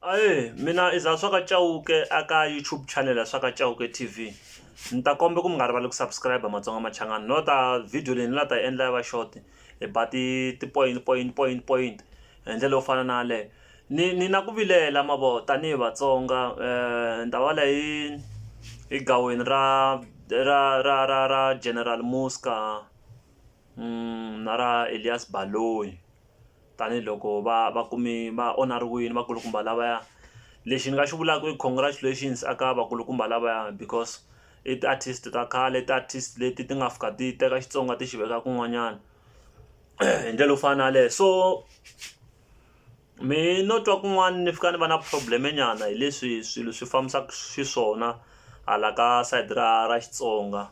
Mina iza swaka Chauke aka YouTube channel swaka Chauke TV. Nta kombe ku mi nga rivali ku subscribe Matsonga Machangani. No ta video leyi ni la ta endla va short but ti point endlela yo fana na le ni na ku vilela mavo tanihi Vatsonga nta vala hi gaweni ra General Muzka na ra Elias Baloyi tanihiloko va kumi va onariwini vakulukumba lavaya. Lexi ni nga xi vulaka i congratulations aka vakulukumba lavaya because i ti-artist ta khale ti-artist leti ti nga fika ti teka Xitsonga ti xi veka kun'wanyana hi ndlela yo fana na leyo. So mi no twa kun'wana ni fika ni va na problem nyana hi leswi swilo swi fambisaka xiswona hala ka side ra Xitsonga.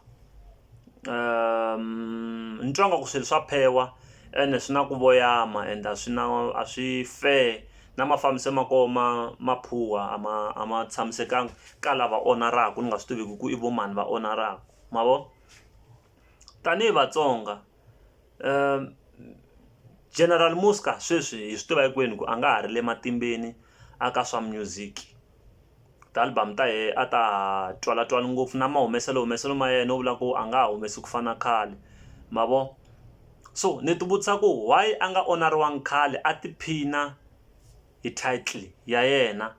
Ni twa nga ku swilo swa phewa ene swi na ku voyama and a swi fair na mafambiselo ma kona ma phuwa a ma tshamisekanga ka lava onaraka ni nga swi tiviki ku i vo mani va onaraka ma vo. Tanihi Vatsonga General Muzka sweswi hi swi tiva hinkwenu ku a nga ha ri le matimbeni aka swa music. Ti-album ta yehe a ta twala ngopfu na humeselo ma yena no vula ku a nga ha humesi ku fana khale ma vo. So ni ti vutisa ku why a nga onariwangi khale a tiphina hi title ya yena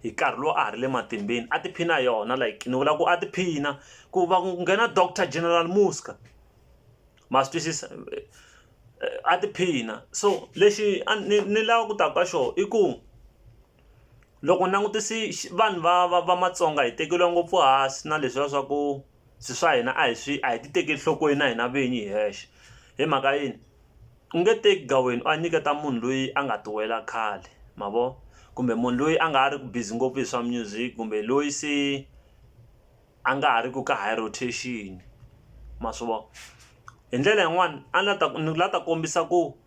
hi nkarhi lowu a ha ri le matimbeni a tiphina hi yona like ni vula ku a tiphina ku va ku nghena Dr General Muzka ma swi twisisa a tiphina. So lexi ni lava ku ta ka xona i ku loko langutisi vanhu va Matsonga hi tekeriwa ngopfu hansi na leswiya swa ku swi swa hina a hi ti tekeli nhlokweni na hina vinyi hi hexe hi mhaka yini u nge teki gaweni a nyiketa munhu loyi a nga ti wela khale ma vo kumbe munhu loyi a nga ha ri ku busy ngopfu hi swa music kumbe loyi se a nga ha ri ku ka high rotation ma swi vo. Hi ndlela yin'wana ni la ta kombisa ku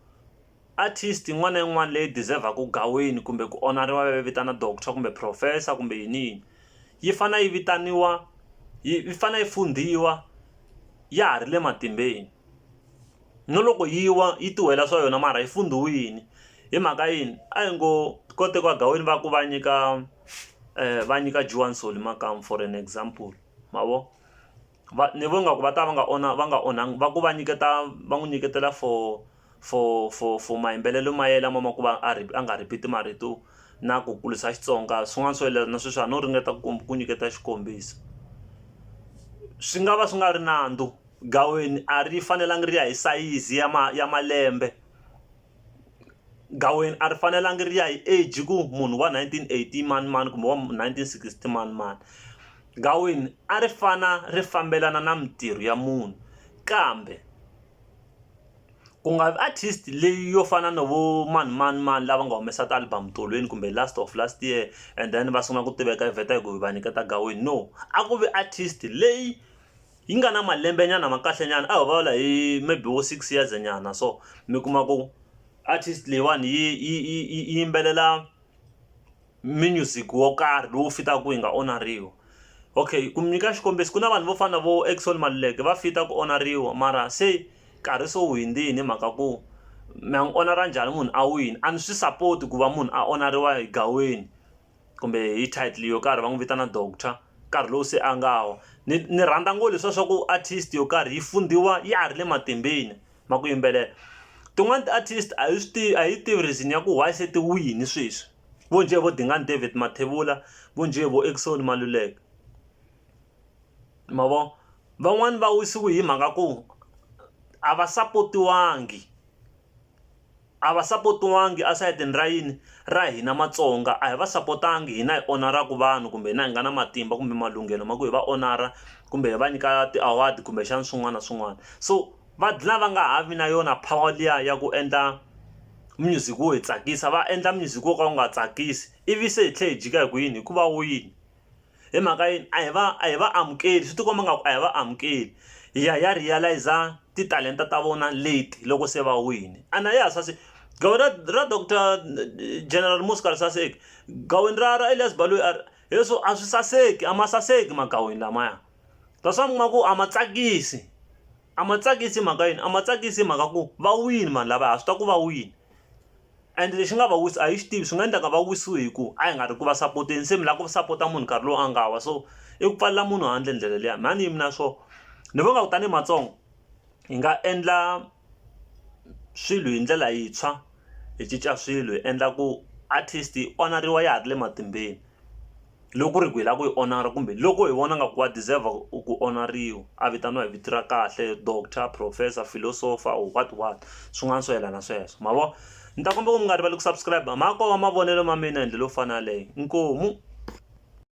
artist yin'wana na yin'wana leyi deserve-aku gaweni kumbe ku onariwa va vitana doctor kumbe professor kumbe yini yi fana yi vitaniwa yi fana yi fundiwa ya ha ri le matimbeni no loko yi ti wela swa yona mara yi fundiwini hi mhaka yini a hi ngo kote kwa gaweni va ku va nyika Juan Soli Makamu for an example ma vo. Ni vo nga ku va ta va nga onangi va ku va n'wi nyiketela for mayimbelelo ma yena lama ku va a nga repeat marito na ku kulisa Xitsonga swin'wana swo yelana na sweswi a no ringeta ku nyiketa xikombiso. Swi nga va swi nga ri nandzu gaweni a ri fanelangi ri ya hi sayizi ya malembe. Gaweni a ri fanelangi ri ya hi age ku munhu wa 1980 mani kumbe wa 1960 mani. Gaweni a ri fambelana na mintirho ya munhu kambe ku nga vi artist leyi yo fana no vo mani lava nga humesa ti-album tolweni kumbe last of last year and then va sungula ku tiveka hi vheta hi ku va nyiketa gaweni. No, a ku vi artist leyi yi nga na malembe nyana ma kahle nyana a ho vulavula hi maybe wo 6 years nyana. So mi kuma ku artist leyiwani yi yimbelela music wo karhi lowu fitaka ku yi nga onariwa. Okay, ku mi nyika xikombiso ku na vanhu vo fana vo Exxon Maluleke va fita ku onariwa mara se nkarhi so wu hundzini hi mhaka ku mi n'wi onara njhani munhu a wini. A ni swi support ku va munhu a onariwa hi gaweni kumbe hi title yo karhi va n'wi vitana doctor nkarhi lowu se a nga wa. Ni rhandza ngo leswiya swa ku artist yo karhi yi fundiwa ya ha ri le matimbeni ma ku yimbelela. Tin'wani ti-artist a hi tivi reason ya ku why se ti wini sweswi vo njhe vo Dingani David Mathebula vo njhe vo Exxon Maluleke ma vo. Van'wani va wisiwe hi mhaka ku a va sapotiwangi asayitini ra yini ra hina Matsonga. A hi va sapotangi hina hi onaraku vanhu kumbe hina hi nga na matimba kumbe malunghelo ma ku hi va onara kumbe hi va nyika ti-award kumbe xana swin'wana na swin'wana. So va dlina va nga ha vi na yona power liya ya ku endla music wo hi tsakisa. Va endla music wo ka wu nga tsakisi ivi se hi tlhe hi jika hi ku yini hi ku va wini hi mhaka yini a hi va amukeli. Swi tikomba nga ku a hi va amukeli hi ya realize titalenta ta vona late loko se va wini. A na ya sase gaweni ra Dr General Muzka ri saseki, gaweni ra Elias Baloyi leswo a swi saseki a ma saseki magaweni lamaya. That's why mi kuma ku a ma tsakisi mhaka yini a ma tsakisi mhaka ku va wini vanhu lava ha swi tiva ku va wini and lexi nga va wisi a hi xi tivi swi nga endleka va wisiwe hi ku a hi nga ri ku va sapoteni se mi lava ku sapota munhu nkarhi lowu a nga wa so i ku pfalela munhu handle ndlela liya mani yimi na swo ni vonga ku tanihi matsongo hi nga endla swilo hi ndlela yintshwa hi cinca swilo hi endla ku artist yi onariwa ya ha ri le matimbeni loko ri ku hi lava ku yi onara kumbe loko hi vona nga ku wa deserve ku onariwa a vitaniwa hi vito ra kahle doctor professor philosopher or what swin'wana swo yelana sweswo ma vo ni ta kombela ku mi nga rivali ku subscribe ma ko va mavonelo ma mina hi ndlela yo fana leyi inkomu.